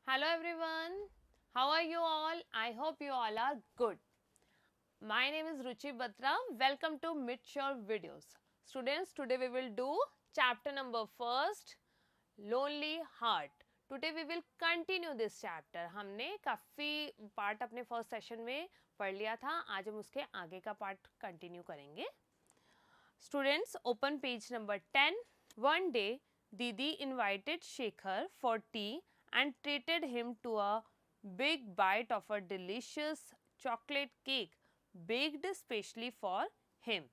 Hello everyone, how are you all? I hope you all are good. My name is Ruchi Batra. Welcome to Mature Videos. Students, today we will do chapter number first, Lonely Heart. Today we will continue this chapter. हमने काफ़ी part अपने first session में पढ़ लिया था. आज हम उसके आगे का पार्ट कंटिन्यू करेंगे. Students, open page number 10. One day, Didi invited Shekhar for tea and treated him to a big bite of a delicious chocolate cake baked specially for him.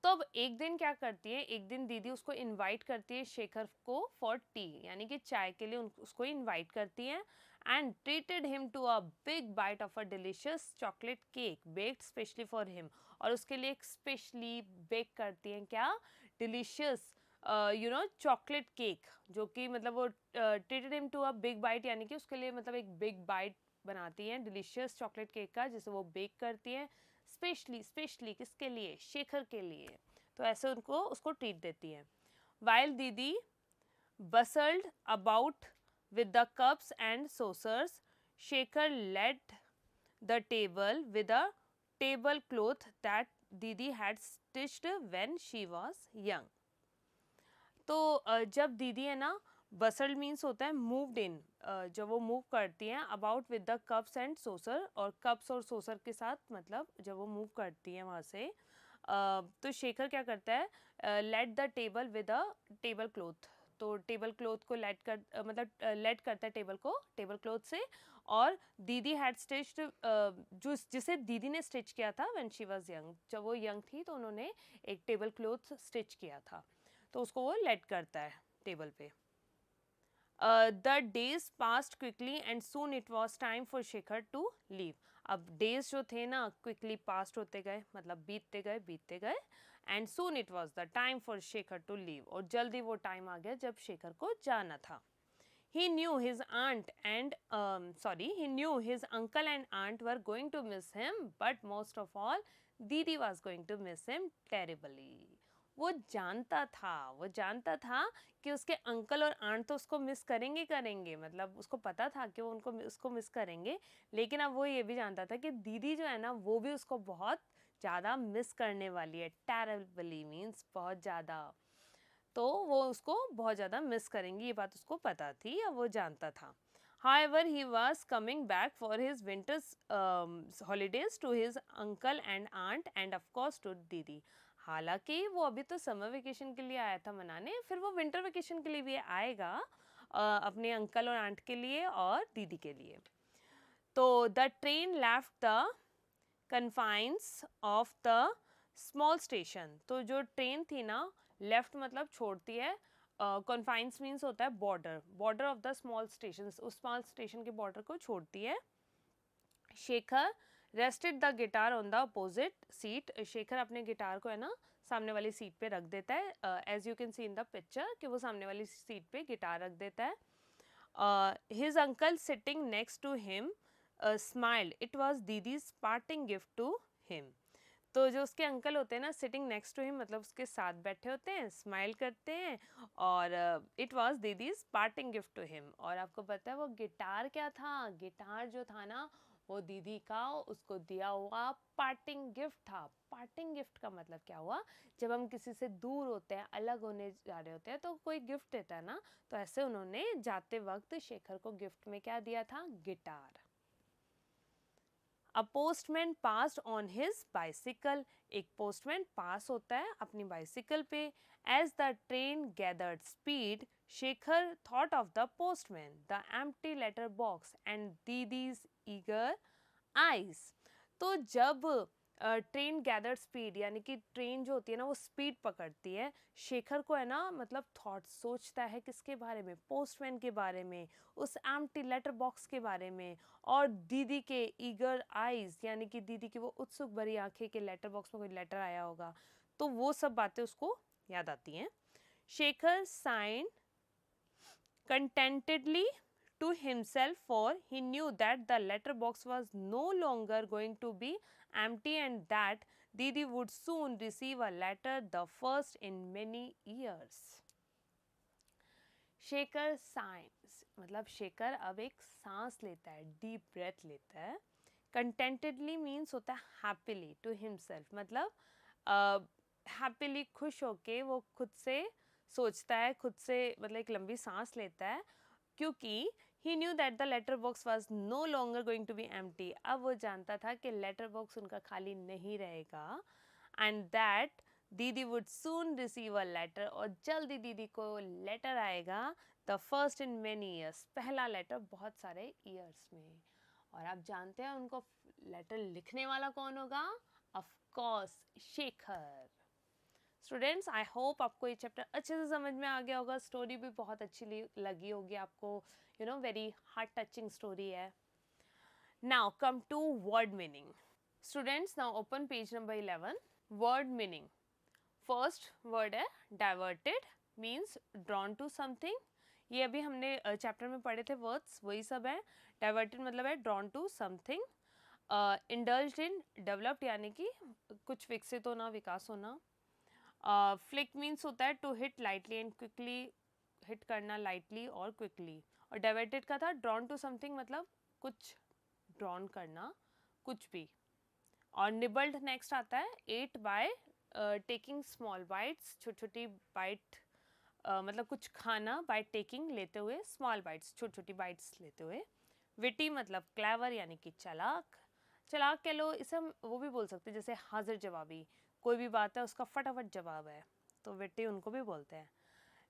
तो अब एक दिन क्या करती है, एक दिन दीदी उसको इनवाइट करती है शेखर को फॉर टी, यानी कि चाय के लिए उसको इनवाइट करती है and treated him to a big bite of a delicious chocolate cake baked specially for him. और उसके लिए एक स्पेशली बेक करती हैं क्या, डिलीशियस चॉकलेट केक, जो कि मतलब वो treated him to a big bite, यानी कि उसके लिए मतलब एक बिग बाइट बनाती हैं डिलीशियस चॉकलेट केक का, जिसे वो बेक करती हैं स्पेशली किसके लिए, शेखर के लिए. तो ऐसे उनको उसको ट्रीट देती हैं. वाइल दीदी bustled about with the cups and saucers, Shekhar led the table with a tablecloth that दीदी had stitched when she was young. तो जब दीदी है ना, बसल्ड मीन्स होता है मूव्ड इन, जब वो मूव करती हैं about with the cups and saucer, और कप्स और सोसर के साथ मतलब जब वो मूव करती हैं वहाँ से, तो शेखर क्या करता है, let the table with a table cloth. तो टेबल क्लोथ को लेट कर मतलब लेट करता है टेबल को टेबल क्लोथ से. और दीदी हैड स्टिच्ड, जिसे दीदी ने स्टिच किया था व्हेन शी वाज यंग, जब वो यंग थी तो उन्होंने एक टेबल क्लोथ स्टिच किया था, तो उसको वो लेट करता है टेबल पे. The days passed quickly and soon it was time for Shekhar to leave. अब डेज जो थे ना क्विकली पास्ट होते गए, मतलब बीतते गए and soon it was the time for Shekhar to leave, और जल्दी वो टाइम आ गया जब शेखर को जाना था. He knew his uncle and aunt were going to miss him, but most of all, Didi was going to miss him terribly. वो जानता था कि उसके अंकल और आंट तो उसको मिस करेंगे, मतलब उसको पता था कि वो उसको मिस करेंगे, लेकिन अब वो ये भी जानता था कि दीदी जो है ना वो भी उसको बहुत ज़्यादा मिस करने वाली है. टेरिबली मीन्स बहुत ज़्यादा, तो वो उसको बहुत ज़्यादा मिस करेंगी, ये बात उसको पता थी या वो जानता था. However, he was coming back for his winter's holidays to his uncle and aunt and of course to दीदी. हालांकि वो अभी तो समर वेकेशन के लिए आया था मनाने, फिर वो विंटर वेकेशन के लिए भी आएगा अपने अंकल और आंट के लिए और दीदी के लिए. तो the train left the confines of the small station. तो जो ट्रेन थी ना, लेफ्ट मतलब छोड़ती है, कॉन्फाइंस मीन्स होता है border of the small station, उस स्मॉल स्टेशन के बॉर्डर को छोड़ती है. Shekhar rested the guitar on the opposite seat. Shekhar अपने गिटार को है ना सामने वाली सीट पे रख देता है, as you can see in the picture कि वो सामने वाली सीट पे गिटार रख देता है. His uncle sitting next to him smiled, it was Didi's parting gift to him. तो जो उसके अंकल होते हैं ना, सिटिंग नेक्स्ट टू हिम मतलब उसके साथ बैठे होते हैं, स्माइल करते हैं, और it was Didi's parting gift to him. और आपको पता है वो गिटार क्या था, गिटार जो था ना वो दीदी का उसको दिया हुआ पार्टिंग गिफ्ट था. पार्टिंग गिफ्ट का मतलब क्या हुआ, जब हम किसी से दूर होते हैं, अलग होने जा रहे होते हैं, तो कोई गिफ्ट देता है ना, तो ऐसे उन्होंने जाते वक्त शेखर को गिफ्ट में क्या दिया था, guitar. A postman passed on his bicycle. एक पोस्टमैन पास होता है अपनी बाइसिकल पे. As the train gathered speed, Shekhar thought of the postman, the empty letter box and Didi's eager eyes. तो जब ट्रेन गैदर स्पीड, यानी कि ट्रेन जो होती है ना वो स्पीड पकड़ती है, शेखर को है ना मतलब थॉट सोचता है किसके बारे में, पोस्टमैन के बारे में, उस एम्प्टी लेटर बॉक्स के बारे में, और दीदी के ईगर आइज, यानी कि दीदी की वो उत्सुक भरी आंखें के लेटर बॉक्स में कोई लेटर आया होगा, तो वो सब बातें उसको याद आती हैं. Shekhar sighed contentedly to himself, for he knew that the letter box was no longer going to be empty and that Didi would soon receive a letter, the first in many years. Shekhar science मतलब शेखर अब एक सांस लेता है, deep breath लेता है. कंटेंटेडली means होता है हैप्पीली टू हिमसेल्फ, मतलब हैप्पीली खुश होके वो खुद से सोचता है, खुद से मतलब एक लंबी सांस लेता है, क्योंकि he knew that the letter box was no longer going to be empty. अब वो जानता था कि लेटर बॉक्स उनका खाली नहीं रहेगा, and that दीदी would soon receive a letter, और जल्दी दीदी को लेटर आएगा, the first in many years, पहला लेटर बहुत सारे ईयर्स में. और आप जानते हैं उनको लेटर लिखने वाला कौन होगा? Of course Shekhar. Students, I hope आपको ये चैप्टर अच्छे से समझ में आ गया होगा. स्टोरी भी बहुत अच्छी लगी होगी आपको, you know very heart touching story है. Now come to word meaning. Students, now open page number 11. Word meaning. First word है diverted, means drawn to something. ये अभी हमने चैप्टर में पढ़े थे वर्ड्स, वही सब है. डाइवर्टेड मतलब है drawn to something. Indulged in, developed यानी कि कुछ विकसित होना, विकास होना. फ्लिक मीन्स होता है to hit lightly and quickly, hit करना लाइटली और क्विकली. और डाइवर्टेड का था ड्रॉन टू समथिंग, मतलब कुछ ड्रॉन करना, कुछ भी. और निबल्ड नेक्स्ट आता है. Ate by taking small bites, छोटी छोटी बाइट, मतलब कुछ खाना, बाय टेकिंग लेते हुए, स्मॉल बाइट्स छोटी छोटी बाइट्स लेते हुए. विटी मतलब क्लेवर यानी कि चालाक. चालाक कह लो, इसे हम वो भी बोल सकते हैं जैसे हाजिर जवाबी, कोई भी बात है उसका फटाफट जवाब है, तो विटी उनको भी बोलते हैं.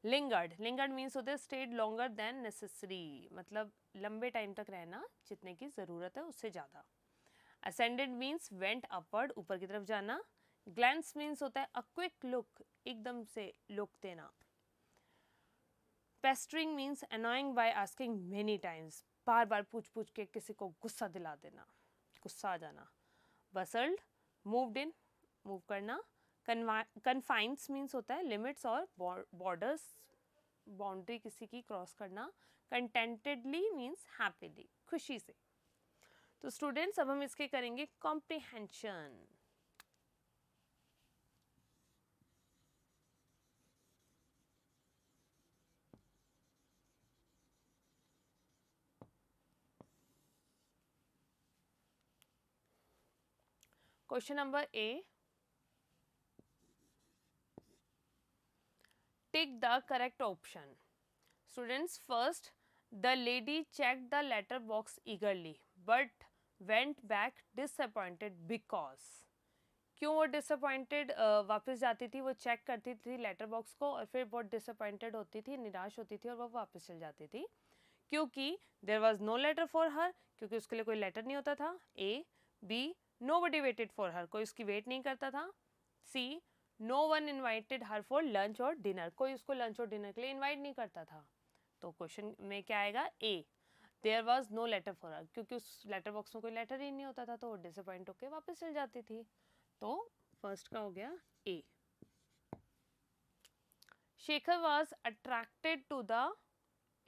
लिंगर्ड, लिंगर्ड मीन्स होते हैं स्टेड लॉन्गर देन नेसेसरी, मतलब लंबे टाइम तक रहना, जितने की ज़रूरत है उससे ज़्यादा. असेंडेड मीन्स वेंट अपवर्ड, ऊपर की तरफ जाना. ग्लैंस मीन्स होता है अ क्विक लुक, एकदम से लुक देना. Pestering means annoying by asking many times, बार बार पूछ पूछ के किसी को गुस्सा दिला देना, गुस्सा आ जाना. बसल्ड, मूव्ड इन, मूव करना. कन्फाइंस मीन्स होता है लिमिट्स और बॉर्डर्स, बाउंड्री किसी की क्रॉस करना. कंटेंटेडली मीन्स हैप्पीली, खुशी से. तो स्टूडेंट्स, अब हम इसके करेंगे comprehension. Question number A. Tick the correct option. Students, first, the lady checked the letter box eagerly but went back disappointed because. क्यों वो डिसअपॉइंटेड वापस जाती थी? वो चेक करती थी लेटर बॉक्स को और फिर बहुत डिसअपॉइंटेड होती थी, निराश होती थी और वो वापस चल जाती थी. क्योंकि there was no letter for her, क्योंकि उसके लिए कोई लेटर नहीं होता था. A. B. Nobody waited for her, कोई उसकी वेट नहीं करता था. C. No one invited her for lunch और डिनर, कोई उसको लंच और डिनर के लिए इन्वाइट नहीं करता था. तो क्वेश्चन में क्या आएगा? A. There was no letter for her, क्योंकि उस लेटर बॉक्स में कोई लेटर ही नहीं होता था, तो वो डिसअपॉइंट होकर वापस चल जाती थी. तो फर्स्ट का हो गया A. Shekhar was attracted to the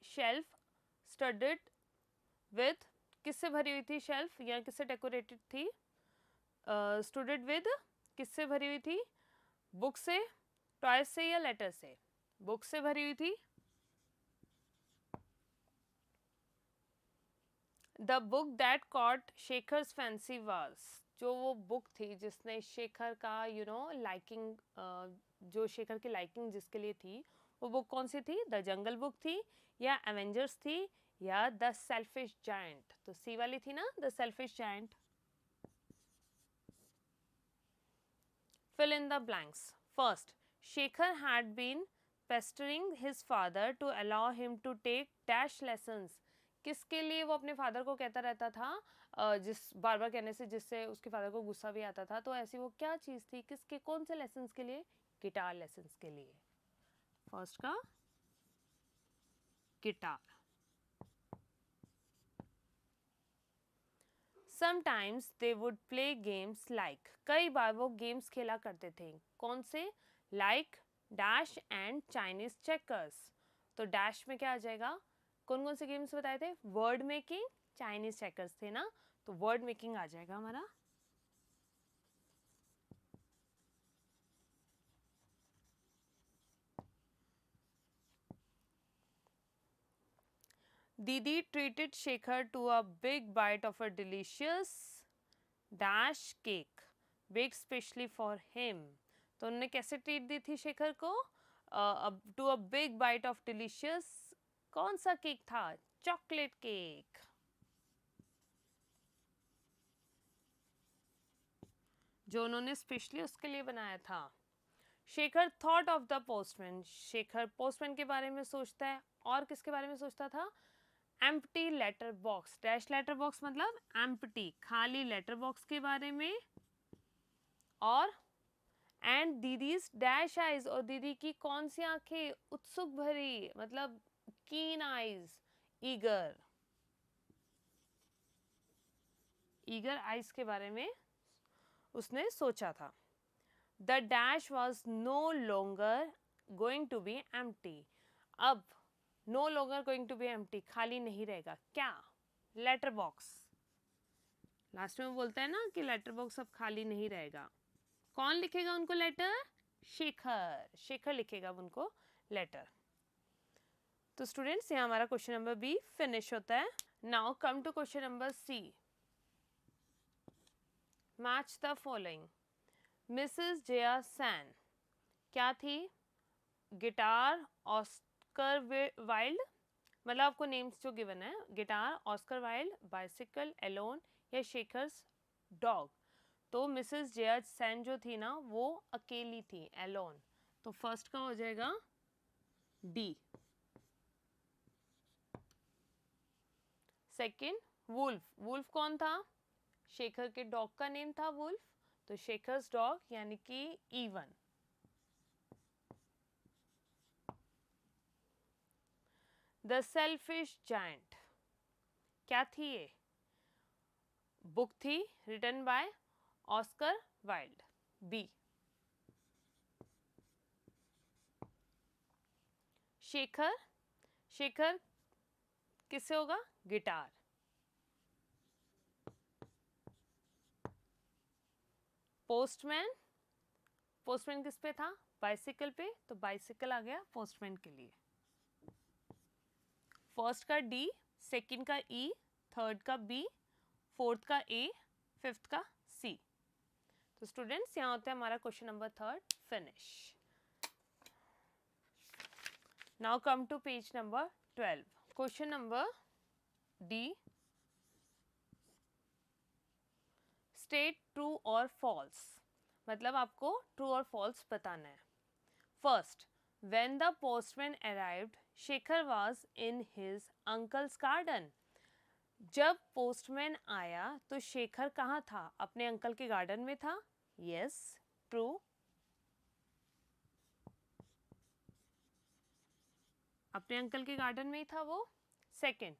shelf studded with, किससे भरी हुई थी शेल्फ, या किससे डेकोरेटेड थी? स्टूडेंट विद, किससे भरी हुई थी? बुक से, टॉयज से या लेटर से? बुक से भरी हुई थी. The book that caught Shekhar's fancy was, जो वो बुक थी जिसने शेखर का लाइकिंग, जो शेखर की लाइकिंग जिसके लिए थी, वो बुक कौन सी थी? द जंगल बुक थी, या एवेंजर्स थी, या द सेल्फिश जायंट? तो सी वाली थी ना, the selfish giant. Fill in the blanks. First, Shekhar had been pestering his father to allow him to take dash lessons. किसके लिए वो अपने फादर को कहता रहता था? जिस बार बार कहने से जिससे उसके फादर को गुस्सा भी आता था. तो ऐसी वो क्या चीज़ थी? किसके, कौन से लेसन्स के लिए? गिटार लेसन्स के लिए. फर्स्ट का guitar. Sometimes they would play games like, कई बार वो गेम्स खेला करते थे. कौन से? Like dash and Chinese checkers. तो डैश में क्या आ जाएगा? कौन कौन से गेम्स बताए थे? वर्ड मेकिंग, चाइनीज चेकर्स थे ना, तो वर्ड मेकिंग आ जाएगा हमारा. दीदी treated Shekhar to a big bite of a delicious dash cake baked specially for him. तो उन्होंने कैसे ट्रीट दी थी शेखर को? To a big bite of delicious, कौन सा केक था? चॉकलेट केक, जो उन्होंने स्पेशली उसके लिए बनाया था. Shekhar thought of the postman, Shekhar postman के बारे में सोचता है. और किसके बारे में सोचता था? Empty letter box. Dash letter box मतलब एम्प्टी, खाली लेटर बॉक्स के बारे में. और एंड दीदीज डैश आइज, और दीदी की कौन सी आंखें? उत्सुक भरी, मतलब कीन आइज, ईगर, ईगर आइज के बारे में उसने सोचा था. The dash was no longer going to be empty. अब no longer going to be empty, खाली नहीं रहेगा. क्या? Letter box. लास्ट में बोलता है ना कि लेटर बॉक्स अब खाली नहीं रहेगा. कौन लिखेगा उनको लेटर? शेखर. शेखर लिखेगा उनको लेटर. तो स्टूडेंट्स, यहाँ हमारा क्वेश्चन नंबर बी फिनिश होता है. Now come to question number C. Match the following. Mrs Jaya Sen क्या थी? गिटार, ऑस्कर वाइल्ड, मतलब आपको नेम्स जो गिवन है, guitar, Oscar Wilde, bicycle, alone या शेखर्स डॉग. तो मिसेस जया सैन जो थी ना, वो अकेली थी, एलोन. तो फर्स्ट का हो जाएगा डी. Second wolf. वुल्फ कौन था? शेखर के डॉग का नेम था वुल्फ, तो शेखर्स डॉग यानी कि E1. द सेल्फिश जायंट क्या थी ये? बुक थी written by Oscar Wilde, B. Shekhar, Shekhar किससे होगा? गिटार. पोस्टमैन, पोस्टमैन किस पे था? बाइसिकल पे, तो बाइसिकल आ गया पोस्टमैन के लिए. फर्स्ट का डी, सेकंड का ई, थर्ड का बी, फोर्थ का ए, फिफ्थ का सी. तो स्टूडेंट्स, यहाँ होता है हमारा question number third finish. Now come to page number 12. Question number D. State true और फॉल्स, मतलब आपको ट्रू और फॉल्स बताना है. First, when the postman arrived Shekhar was in his uncle's garden. जब पोस्टमैन आया तो शेखर कहाँ था? अपने अंकल के गार्डन में था. Yes, true. अपने अंकल के गार्डन में ही था वो. Second,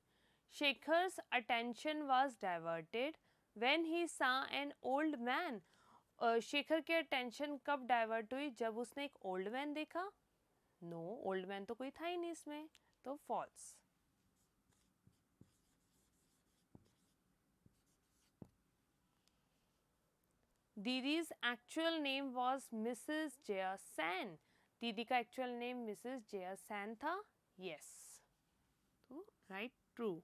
Shekhar's attention was diverted when he saw an old man. Shekhar की अटेंशन कब डाइवर्ट हुई? जब उसने एक ओल्ड मैन देखा. नो, ओल्ड मैन तो कोई था ही नहीं इसमें, तो false. Didi's actual name was Mrs Jaya Sen. दीदी का actual name Mrs Jaya Sen था. यस, तो right, true.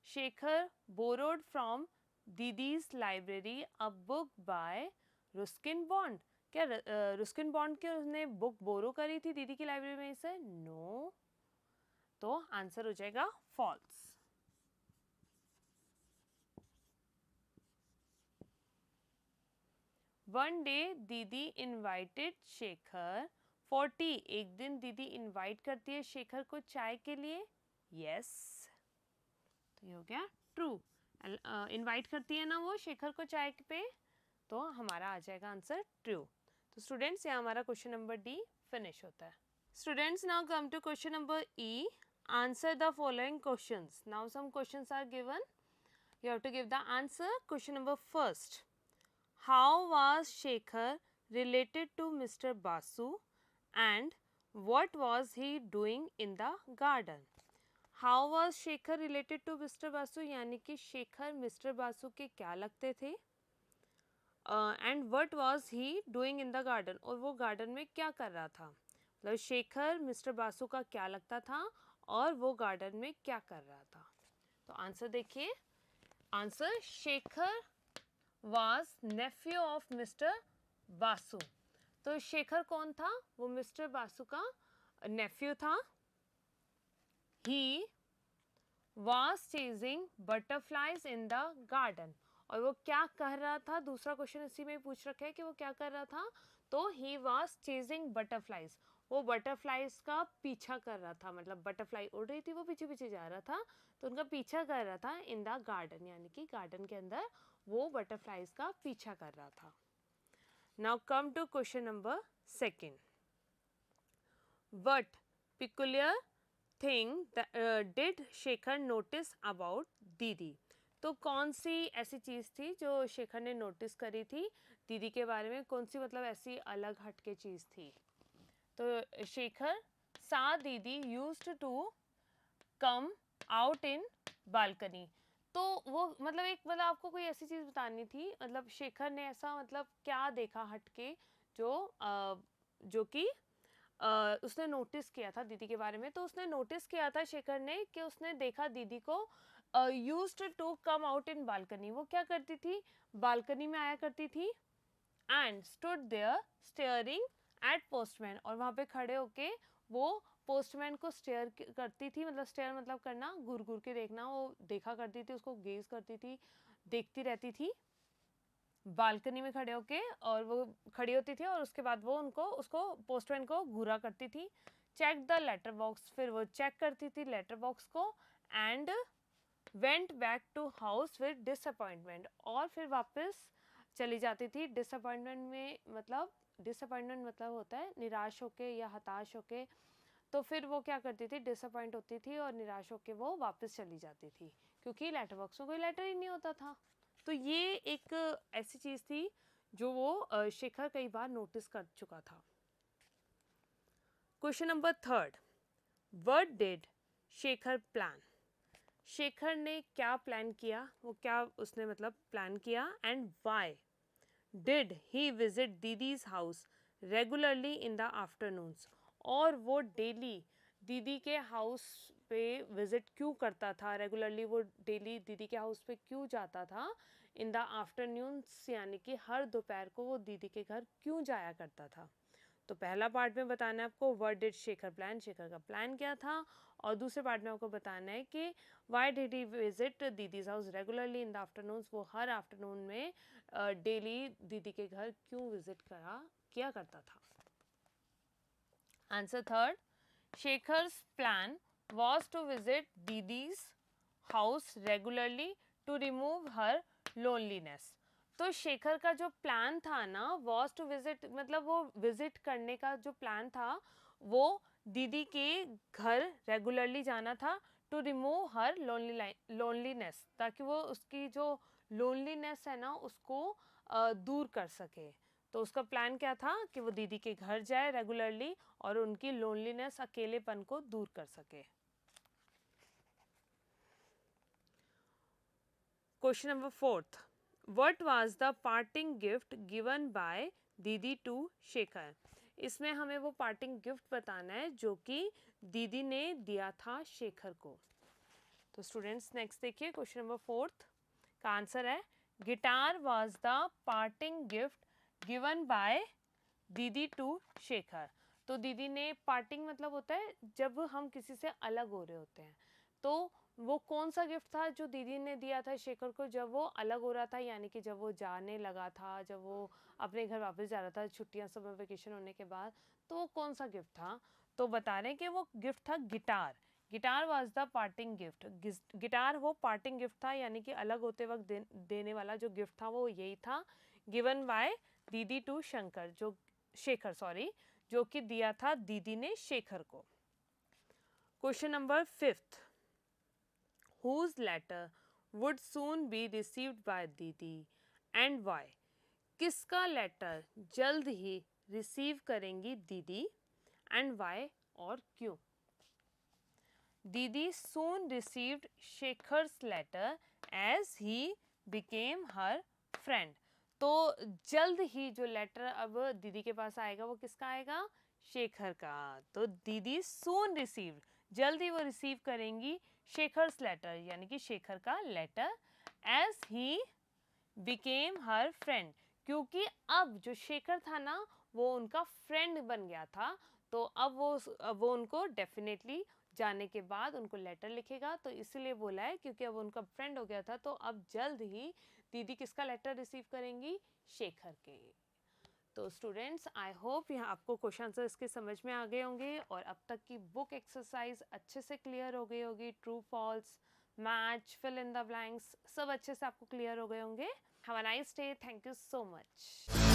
Shekhar borrowed from Didi's library a book by Ruskin Bond. क्या रुस्किन बॉन्ड की उसने बुक बोरो करी थी दीदी की लाइब्रेरी में से? नो. तो आंसर हो जाएगा फॉल्स. वन डे दीदी इनवाइटेड शेखर फॉर टी. एक दिन दीदी इनवाइट करती है शेखर को चाय के लिए. यस, तो ये हो गया ट्रू. इनवाइट करती है ना वो शेखर को चाय पे, तो हमारा आ जाएगा आंसर ट्रू. तो स्टूडेंट्स, यहाँ हमारा क्वेश्चन नंबर डी फिनिश होता है. Students, now come to question number E. Answer the following questions. Now some questions are given. You have to give the answer. Question number first. How was Shekhar related to Mr. Basu and what was he doing in the garden? How was Shekhar related to Mr. Basu? यानी कि Shekhar mister Basu के क्या लगते थे? And what was he doing in the garden? और वो garden में क्या कर रहा था? मतलब शेखर मिस्टर बासु का क्या लगता था और वो गार्डन में क्या कर रहा था। तो आंसर देखिए, answer Shekhar was Neiphiu of mister Basu. तो शेखर कौन था, वो मिस्टर बासु का नेफ्यू था। ही was chasing butterflies in the garden। और वो क्या कर रहा था, दूसरा क्वेश्चन इसी में पूछ रखा है कि वो क्या कर रहा था। तो he was chasing butterflies, वो बटरफ्लाइज का पीछा कर रहा था, मतलब बटरफ्लाई उड़ रही थी, वो पीछे पीछे जा रहा था, तो उनका पीछा कर रहा था इन द गार्डन, यानी कि गार्डन के अंदर वो बटरफ्लाइज का पीछा कर रहा था। Now come to question number second. What peculiar thing did Shekhar notice about Didi. तो कौन सी ऐसी चीज़ थी जो शेखर ने नोटिस करी थी दीदी के बारे में, कौन सी मतलब ऐसी अलग हटके चीज़ थी। तो शेखर सा Didi used to come out in balcony. तो वो मतलब एक मतलब आपको कोई ऐसी चीज़ बतानी थी, मतलब शेखर ने ऐसा मतलब क्या देखा हटके जो कि उसने नोटिस किया था दीदी के बारे में। तो उसने नोटिस किया था शेखर ने कि उसने देखा दीदी को used to come out in balcony, वो क्या करती थी, बालकनी में आया करती थी। And stood there staring at postman, और वहाँ पे खड़े होके वो पोस्टमैन को स्टेयर करती थी, मतलब स्टेयर मतलब करना, घूर घूर के देखना, वो देखा करती थी, उसको गेज करती थी, देखती रहती थी बालकनी में खड़े होके। और वो खड़ी होती थी और उसके बाद वो उसको पोस्टमैन को घूरा करती थी। चेक द लेटर बॉक्स, फिर वो चेक करती थी लेटर बॉक्स को। And went back to house with disappointment, और फिर वापस चली जाती थी डिसअपॉइंटमेंट में, मतलब डिसअपॉइंटमेंट मतलब होता है निराश होके या हताश होके। तो फिर वो क्या करती थी, डिसअपॉइंट होती थी और निराश होके वो वापस चली जाती थी, क्योंकि लेटर बॉक्स में कोई लेटर ही नहीं होता था। तो ये एक ऐसी चीज़ थी जो वो शेखर कई बार नोटिस कर चुका था। Question number third, what did Shekhar plan. Shekhar ने क्या प्लान किया, वो क्या उसने मतलब प्लान किया। And why did he visit didis house regularly in the afternoons, और वो डेली दीदी के हाउस पे विजिट क्यों करता था, रेगुलरली वो डेली दीदी के हाउस पे क्यों जाता था इन द आफ्टरनून्स, यानी कि हर दोपहर को वो दीदी के घर क्यों जाया करता था। तो पहला पार्ट में बताना है आपको what did Shekhar plan, Shekhar का प्लान क्या था। और दूसरे पार्ट में आपको बताना है कि why did he visit didis house regularly in the afternoons, वो हर आफ्टरनून में डेली दीदी के घर क्यों विजिट किया करता था। Answer third, Shekhar's plan was to visit Didi's house regularly to remove her loneliness. तो शेखर का जो प्लान था ना, was to visit मतलब वो विजिट करने का जो प्लान था वो दीदी के घर रेगुलरली जाना था, टू रिमूव हर लोनलीनेस, ताकि वो उसकी जो लोनलीनेस है ना उसको दूर कर सके। तो उसका प्लान क्या था कि वो दीदी के घर जाए रेगुलरली और उनकी लोनलीनेस, अकेलेपन को दूर कर सके। Question number fourth, what was the parting gift given by Didi to Shekhar. इसमें हमें वो पार्टिंग गिफ्ट बताना है जो कि दीदी ने दिया था शेखर को। तो स्टूडेंट्स नेक्स्ट देखिए, क्वेश्चन नंबर फोर्थ का आंसर है guitar was the parting gift given by Didi to Shekhar. तो दीदी ने, पार्टिंग मतलब होता है जब हम किसी से अलग हो रहे होते हैं, तो वो कौन सा गिफ्ट था जो दीदी ने दिया था शेखर को जब वो अलग हो रहा था, यानी कि जब वो जाने लगा था, जब वो अपने घर वापस जा रहा था छुट्टियां समर वेकेशन होने के बाद, तो वो कौन सा गिफ्ट था। तो बता रहे हैं कि वो गिफ्ट था guitar. Guitar was the parting gift, guitar वो पार्टिंग गिफ्ट था, यानी कि अलग होते वक्त देने वाला जो गिफ्ट था वो यही था, given by Didi to Shankar, जो शेखर सॉरी, जो कि दिया था दीदी ने शेखर को। Question number fifth, whose letter would soon be received by दीदी and why। किसका लेटर जल्द ही रिसीव करेंगी दीदी, एंड वाई और क्यों। Didi soon received Shekhar's letter as he became her friend। तो जल्द ही जो लेटर अब दीदी के पास आएगा वो किसका आएगा, शेखर का। तो दीदी सून रिसीव्ड, जल्द ही वो रिसीव करेंगी शेखर्स लेटर, यानी कि शेखर का letter, as he became her friend, क्योंकि अब जो शेखर था ना वो उनका फ्रेंड बन गया था। तो अब वो उनको डेफिनेटली जाने के बाद उनको लेटर लिखेगा, तो इसीलिए बोला है क्योंकि अब उनका फ्रेंड हो गया था। तो अब जल्द ही दीदी किसका लेटर रिसीव करेंगी? शेखर के। तो स्टूडेंट्स, आई होप यहाँ आपको क्वेश्चन आंसर इसके समझ में आ गए होंगे और अब तक की बुक एक्सरसाइज अच्छे से क्लियर हो गई होगी। True false, match, fill in the blanks सब अच्छे से आपको क्लियर हो गए होंगे। Have a nice day, thank you so much.